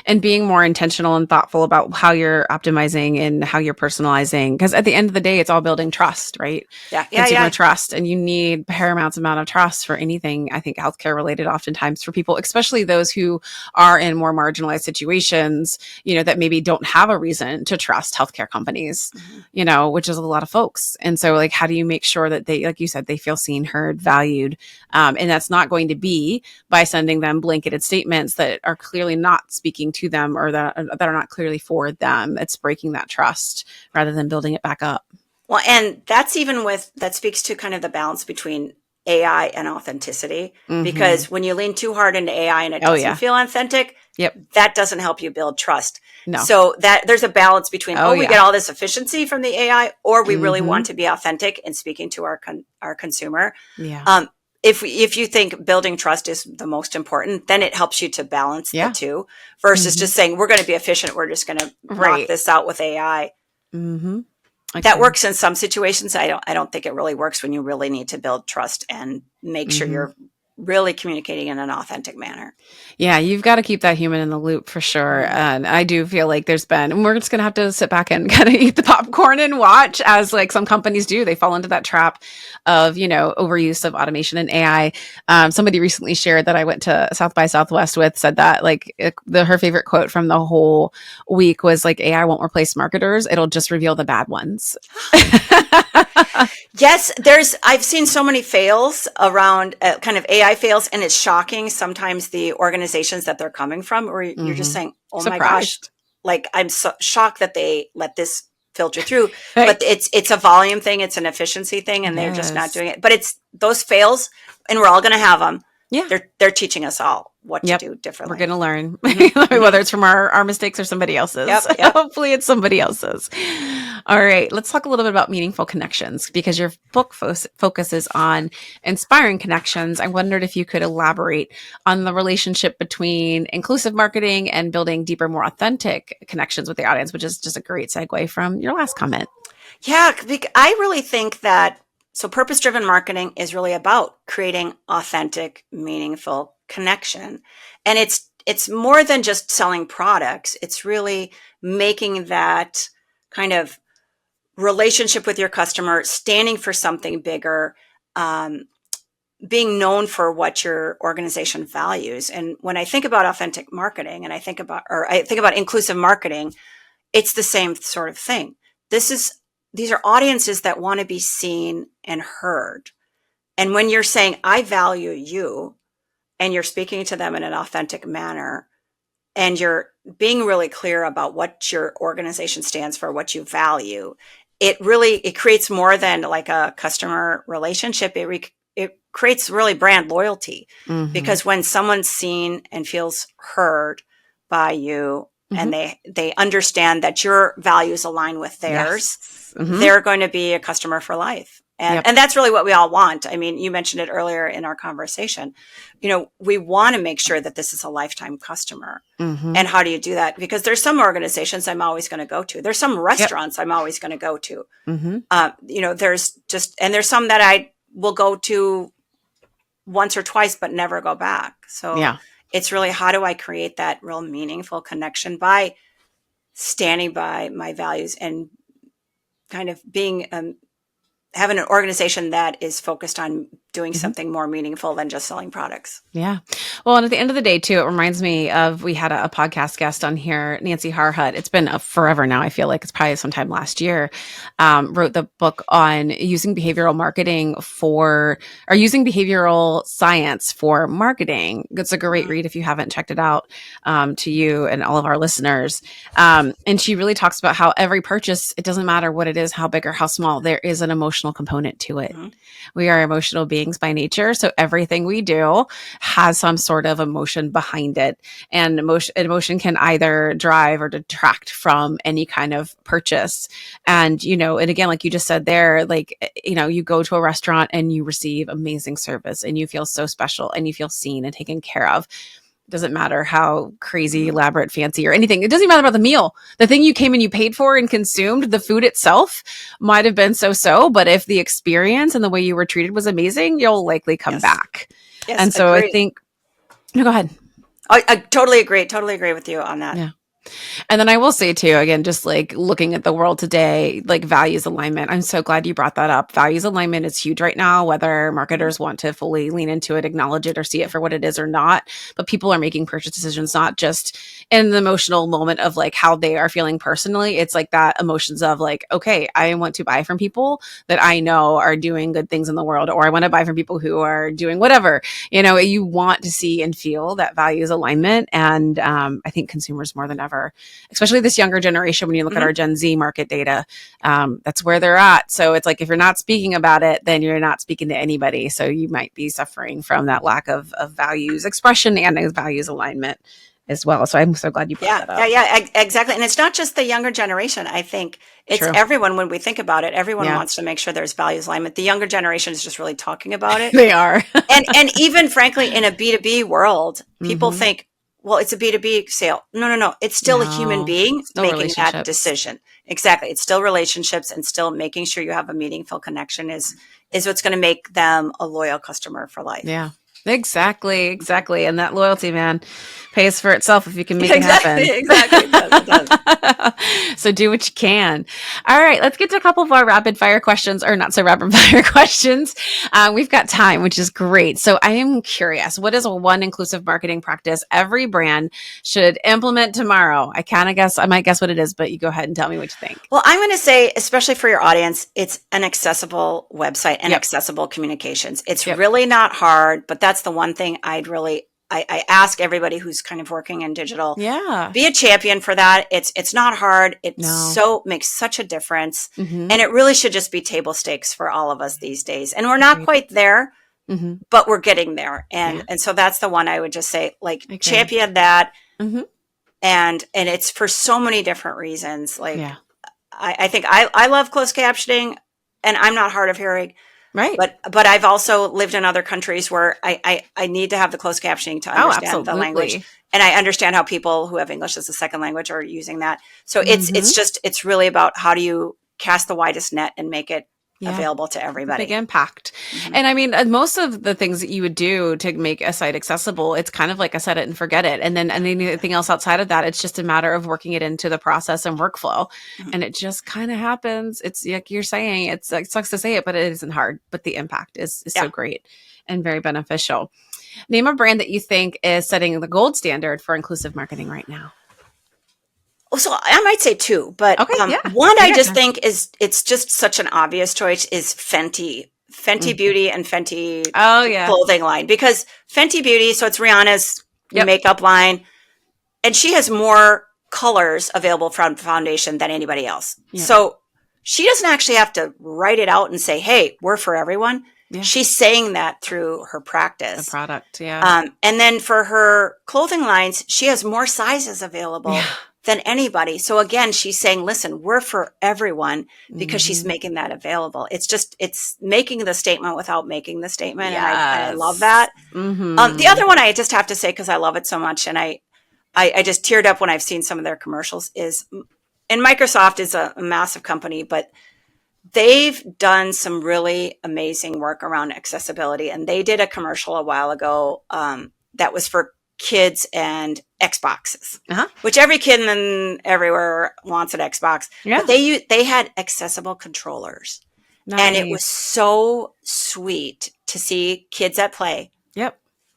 and being more intentional and thoughtful about how you're optimizing and how you're personalizing. Because at the end of the day, it's all building trust, right? Yeah. Consumer trust. And you need paramount amount of trust for anything, I think, healthcare related, oftentimes for people, especially those who are in more marginalized situations, that maybe don't have a reason to trust healthcare companies, which is a lot of folks. And so like, how do you make sure that they, like you said, they feel seen, heard, valued? And that's not going to be by sending them blanketed statements that are clearly not speaking to them or that are not clearly for them. It's breaking that trust rather than building it back up. Well, and that's even that speaks to kind of the balance between AI and authenticity, because when you lean too hard into AI and it doesn't feel authentic, that doesn't help you build trust. No. So that there's a balance between, we get all this efficiency from the AI, or we really want to be authentic in speaking to our consumer. Yeah. If you think building trust is the most important, then it helps you to balance the two versus just saying, we're going to be efficient. We're just going to knock this out with AI. That works in some situations. I don't think it really works when you really need to build trust and make sure you're really communicating in an authentic manner. Yeah, you've got to keep that human in the loop for sure. And I do feel like and we're just going to have to sit back and kind of eat the popcorn and watch as like some companies do. They fall into that trap of, overuse of automation and AI. Somebody recently shared that I went to South by Southwest with, said that like her favorite quote from the whole week was like, AI won't replace marketers. It'll just reveal the bad ones. Yes, I've seen so many fails around kind of AI fails, and it's shocking sometimes the organizations that they're coming from, or you're just saying, oh Surprised. my gosh, like I'm so shocked that they let this filter through, but it's a volume thing. It's an efficiency thing, and they're just not doing it. But it's those fails, and we're all going to have them. Yeah. They're teaching us all what to do differently. We're going to learn, whether it's from our mistakes or somebody else's. Hopefully it's somebody else's. All right. Let's talk a little bit about meaningful connections, because your book focuses on inspiring connections. I wondered if you could elaborate on the relationship between inclusive marketing and building deeper, more authentic connections with the audience, which is just a great segue from your last comment. Yeah. I really think that purpose-driven marketing is really about creating authentic, meaningful connection. And it's more than just selling products. It's really making that kind of relationship with your customer, standing for something bigger, being known for what your organization values. And when I think about authentic marketing and I think about inclusive marketing, it's the same sort of thing. These are audiences that want to be seen and heard. And when you're saying, I value you, and you're speaking to them in an authentic manner, and you're being really clear about what your organization stands for, what you value, it creates more than like a customer relationship. It creates really brand loyalty, because when someone's seen and feels heard by you, and they understand that your values align with theirs, they're going to be a customer for life. And that's really what we all want. I mean, you mentioned it earlier in our conversation. We want to make sure that this is a lifetime customer. And how do you do that? Because there's some organizations I'm always going to go to. There's some restaurants I'm always going to go to. There's some that I will go to once or twice, but never go back. So it's really, how do I create that real meaningful connection by standing by my values and kind of being having an organization that is focused on doing something more meaningful than just selling products. Yeah. Well, and at the end of the day, too, it reminds me of, we had a podcast guest on here, Nancy Harhut. It's been forever now. I feel like it's probably sometime last year, wrote the book on using behavioral science for marketing. It's a great read if you haven't checked it out, to you and all of our listeners. And she really talks about how every purchase, it doesn't matter what it is, how big or how small, there is an emotional component to it. We are emotional beings by nature. So everything we do has some sort of emotion behind it. And emotion can either drive or detract from any kind of purchase. And, and again, like you just said there, like, you go to a restaurant and you receive amazing service and you feel so special and you feel seen and taken care of. Doesn't matter how crazy, elaborate, fancy, or anything. It doesn't matter about the meal. The thing you came and you paid for and consumed, the food itself might have been so-so, but if the experience and the way you were treated was amazing, you'll likely come back. Yes, and so agreed. I think, no, go ahead. I totally agree. Totally agree with you on that. Yeah. And then I will say too, again, just like looking at the world today, like values alignment. I'm so glad you brought that up. Values alignment is huge right now, whether marketers want to fully lean into it, acknowledge it, or see it for what it is or not. But people are making purchase decisions, not just in the emotional moment of like how they are feeling personally. It's like that emotions of like, okay, I want to buy from people that I know are doing good things in the world, or I want to buy from people who are doing whatever. You want to see and feel that values alignment. And I think consumers more than ever, especially this younger generation, when you look at our Gen Z market data, that's where they're at. So it's like, if you're not speaking about it, then you're not speaking to anybody. So you might be suffering from that lack of values expression and values alignment as well. So I'm so glad you brought that up. Exactly. And it's not just the younger generation. I think it's everyone. When we think about it, everyone wants to make sure there's values alignment. The younger generation is just really talking about it. They are. and even frankly, in a B2B world, people think, well, it's a B2B sale. No. It's still a human being making that decision. Exactly. It's still relationships, and still making sure you have a meaningful connection is what's going to make them a loyal customer for life. Yeah. Exactly. And that loyalty, man, pays for itself if you can make it happen. Exactly. It does. So do what you can. All right, let's get to a couple of our rapid fire questions, or not so rapid fire questions. We've got time, which is great. So I am curious, what is one inclusive marketing practice every brand should implement tomorrow? I might guess what it is, but you go ahead and tell me what you think. Well, I'm going to say, especially for your audience, it's an accessible website and accessible communications. It's really not hard, but that's the one thing I ask everybody who's kind of working in digital. Be a champion for that. It's not hard. Makes such a difference. And it really should just be table stakes for all of us these days. And we're not quite there, but we're getting there. And so that's the one I would just say, like, champion that. And it's for so many different reasons. Like, I think I love closed captioning, and I'm not hard of hearing. Right. But I've also lived in other countries where I need to have the closed captioning to understand the language. And I understand how people who have English as a second language are using that. So it's really about, how do you cast the widest net and make it available to everybody. Big impact. And I mean, most of the things that you would do to make a site accessible, it's kind of like a set it and forget it. And then anything else outside of that, it's just a matter of working it into the process and workflow. And it just kind of happens. It's like you're saying, it sucks to say it, but it isn't hard. But the impact is so great and very beneficial. Name a brand that you think is setting the gold standard for inclusive marketing right now. So I might say two, but one I just think it's just such an obvious choice is Fenty Beauty and Fenty clothing line, because Fenty Beauty, so it's Rihanna's makeup line, and she has more colors available from foundation than anybody else. So she doesn't actually have to write it out and say, hey, we're for everyone. She's saying that through her practice. The product, and then for her clothing lines, she has more sizes available than anybody. So again, she's saying, listen, we're for everyone, because she's making that available. It's making the statement without making the statement. And I love that. The other one I just have to say, because I love it so much, and I just teared up when I've seen some of their commercials, and Microsoft is a massive company, but they've done some really amazing work around accessibility. And they did a commercial a while ago that was for kids and Xboxes, which every kid everywhere wants an Xbox. But they had accessible controllers. Nice. And it was so sweet to see kids at play.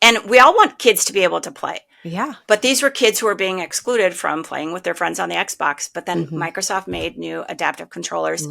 And we all want kids to be able to play. But these were kids who were being excluded from playing with their friends on the Xbox. But then Microsoft made new adaptive controllers,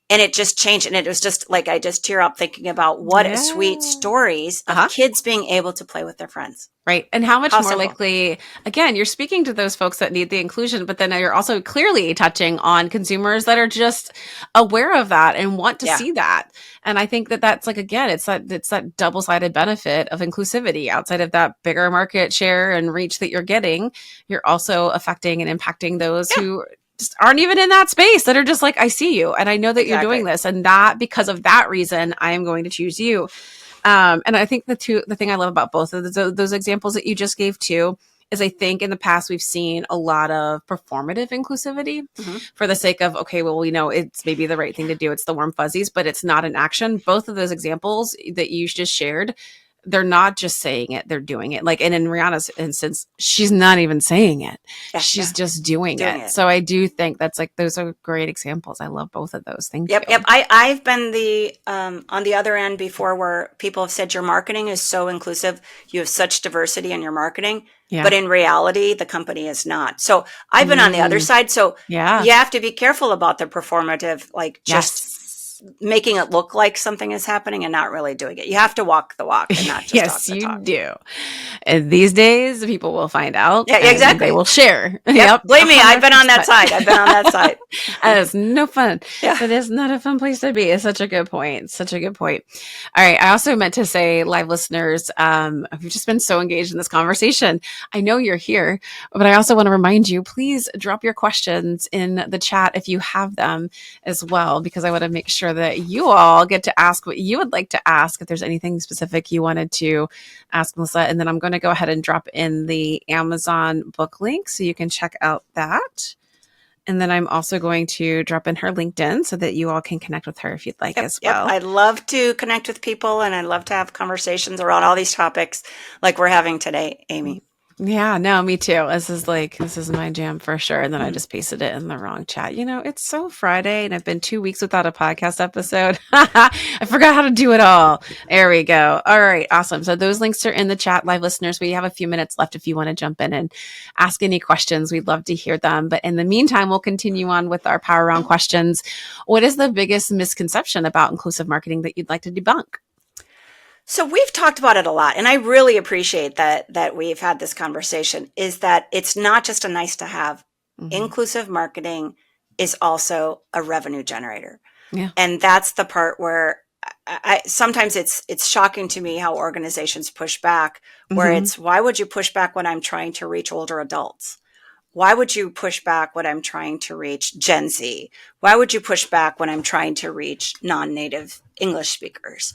and it just changed. And it was just like, I just tear up thinking about what sweet stories of kids being able to play with their friends. Right. And how much more likely, again, you're speaking to those folks that need the inclusion, but then you're also clearly touching on consumers that are just aware of that and want to see that. And I think that's like, again, it's that double-sided benefit of inclusivity. Outside of that bigger market share and reach that you're getting, you're also affecting and impacting those who just aren't even in that space, that are just like, I see you and I know that you're doing this, and that because of that reason, I am going to choose you. And I think the thing I love about both of those examples that you just gave too, is I think in the past we've seen a lot of performative inclusivity for the sake of, okay, well, we know it's maybe the right thing to do. It's the warm fuzzies, but it's not an action. Both of those examples that you just shared, they're not just saying it, they're doing it. Like, and in Rihanna's instance, she's not even saying it. Yeah, She's just doing Doing it. it. So I do think that's like, those are great examples. I love both of those. Thank Yep, you. yep. I've been the on the other end before, where people have said your marketing is so inclusive, you have such diversity in your marketing, Yeah. but in reality, the company is not. So I've been on the other side. So Yeah. you have to be careful about the performative, like just Yes. making it look like something is happening and not really doing it. You have to walk the walk and not just Yes, talk the you talk. do. And these days, people will find out. Yeah, and exactly. They will share. Yep. Blame me. I've been on that side. I've been on that side. That is no fun. Yeah. That is not a fun place to be. It's such a good point. Such a good point. All right. I also meant to say, live listeners, you've just been so engaged in this conversation. I know you're here, but I also want to remind you, please drop your questions in the chat if you have them as well, because I want to make sure that you all get to ask what you would like to ask, if there's anything specific you wanted to ask Melissa. And then I'm going to go ahead and drop in the Amazon book link so you can check out that. And then I'm also going to drop in her LinkedIn so that you all can connect with her if you'd like as well. Yep. I love to connect with people, and I love to have conversations around all these topics like we're having today, Amy. Yeah, no, me too. This is my jam for sure. And then I just pasted it in the wrong chat. It's so Friday and I've been 2 weeks without a podcast episode. I forgot how to do it all. There we go. All right. Awesome. So those links are in the chat. Live listeners, we have a few minutes left if you want to jump in and ask any questions. We'd love to hear them. But in the meantime, we'll continue on with our power round questions. What is the biggest misconception about inclusive marketing that you'd like to debunk? So we've talked about it a lot, and I really appreciate that we've had this conversation, is that it's not just a nice to have. Mm-hmm. Inclusive marketing is also a revenue generator. Yeah. And that's the part where I sometimes it's shocking to me how organizations push back, where it's, why would you push back when I'm trying to reach older adults? Why would you push back when I'm trying to reach Gen Z? Why would you push back when I'm trying to reach non-native English speakers?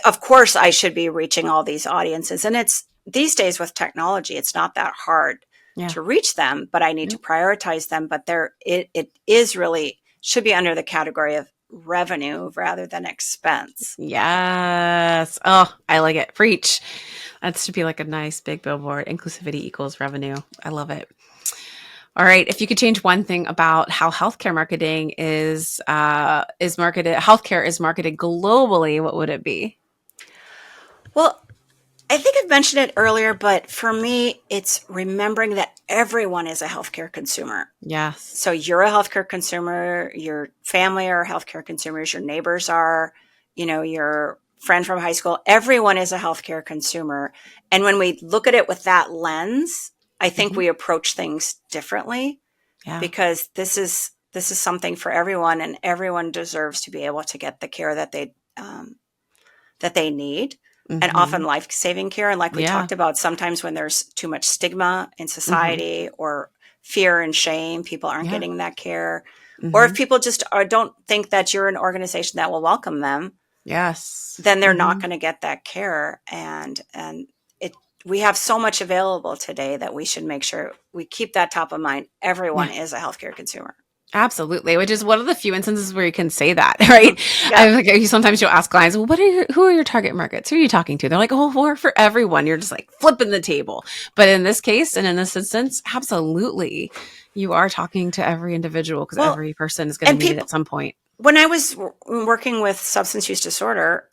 Of course, I should be reaching all these audiences. And it's these days with technology, it's not that hard to reach them, but I need to prioritize them. But it is really should be under the category of revenue rather than expense. Yes. Oh, I like it. Preach. That should be like a nice big billboard. Inclusivity equals revenue. I love it. All right. If you could change one thing about how healthcare marketing is marketed, healthcare is marketed globally, what would it be? Well, I think I've mentioned it earlier, but for me, it's remembering that everyone is a healthcare consumer. Yes. So you're a healthcare consumer, your family are healthcare consumers, your neighbors are, your friend from high school, everyone is a healthcare consumer. And when we look at it with that lens, I think we approach things differently, because this is something for everyone, and everyone deserves to be able to get the care that they need, and often life-saving care. And like we talked about, sometimes when there's too much stigma in society or fear and shame, people aren't getting that care. Or if people just don't think that you're an organization that will welcome them, then they're not going to get that care. And we have so much available today that we should make sure we keep that top of mind. Everyone is a healthcare consumer. Absolutely, which is one of the few instances where you can say that, right? Sometimes you'll ask clients, well, who are your target markets? Who are you talking to? They're like, oh, we're for everyone. You're just like flipping the table. But in this case, and in this instance, absolutely, you are talking to every individual, because every person is going to need it at some point. When I was working with substance use disorder,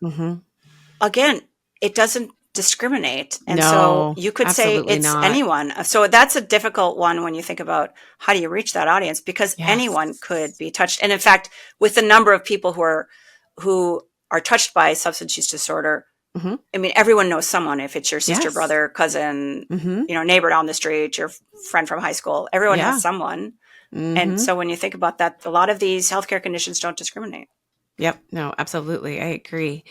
again, it doesn't discriminate. And so you could say it's anyone. So that's a difficult one when you think about how do you reach that audience, because anyone could be touched. And in fact, with the number of people who are touched by substance use disorder, I mean, everyone knows someone. If it's your sister, brother, cousin, neighbor down the street, your friend from high school, everyone has someone. And so when you think about that, a lot of these healthcare conditions don't discriminate. Yep. No, absolutely. I agree.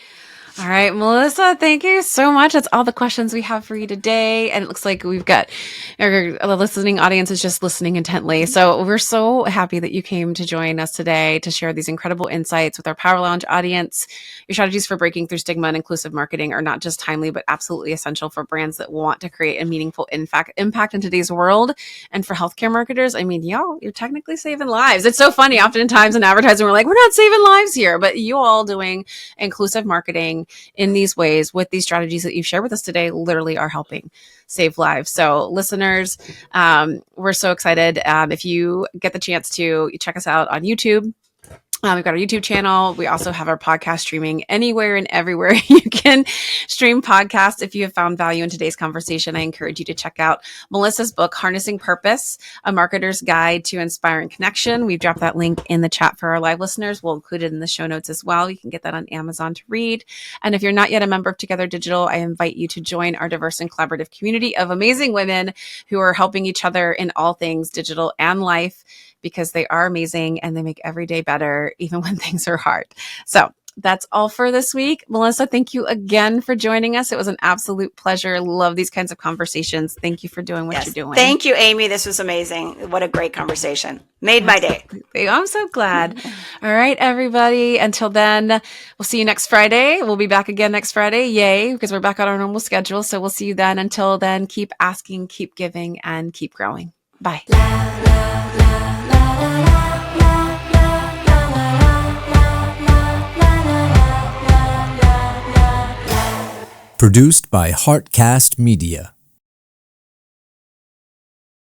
All right, Melissa, thank you so much. That's all the questions we have for you today. And it looks like we've got the listening audience is just listening intently. So we're so happy that you came to join us today to share these incredible insights with our Power Lounge audience. Your strategies for breaking through stigma and inclusive marketing are not just timely, but absolutely essential for brands that want to create a meaningful impact in today's world. And for healthcare marketers, I mean, you're technically saving lives. It's so funny. Oftentimes in advertising, we're like, we're not saving lives here, but you all doing inclusive marketing doing in these ways with these strategies that you've shared with us today literally are helping save lives. So listeners, we're so excited. If you get the chance to check us out on YouTube, we've got our YouTube channel. We also have our podcast streaming anywhere and everywhere you can stream podcasts. If you have found value in today's conversation, I encourage you to check out Melissa's book, Harnessing Purpose, A Marketer's Guide to Inspiring Connection. We've dropped that link in the chat for our live listeners. We'll include it in the show notes as well. You can get that on Amazon to read. And if you're not yet a member of Together Digital, I invite you to join our diverse and collaborative community of amazing women who are helping each other in all things digital and life, because they are amazing and they make every day better, even when things are hard. So that's all for this week. Melissa, thank you again for joining us. It was an absolute pleasure. Love these kinds of conversations. Thank you for doing what you're doing. Thank you, Amy. This was amazing. What a great conversation. Made my day. I'm so glad. All right, everybody. Until then, we'll see you next Friday. We'll be back again next Friday. Yay, because we're back on our normal schedule. So we'll see you then. Until then, keep asking, keep giving, and keep growing. Bye. Produced by Heartcast Media.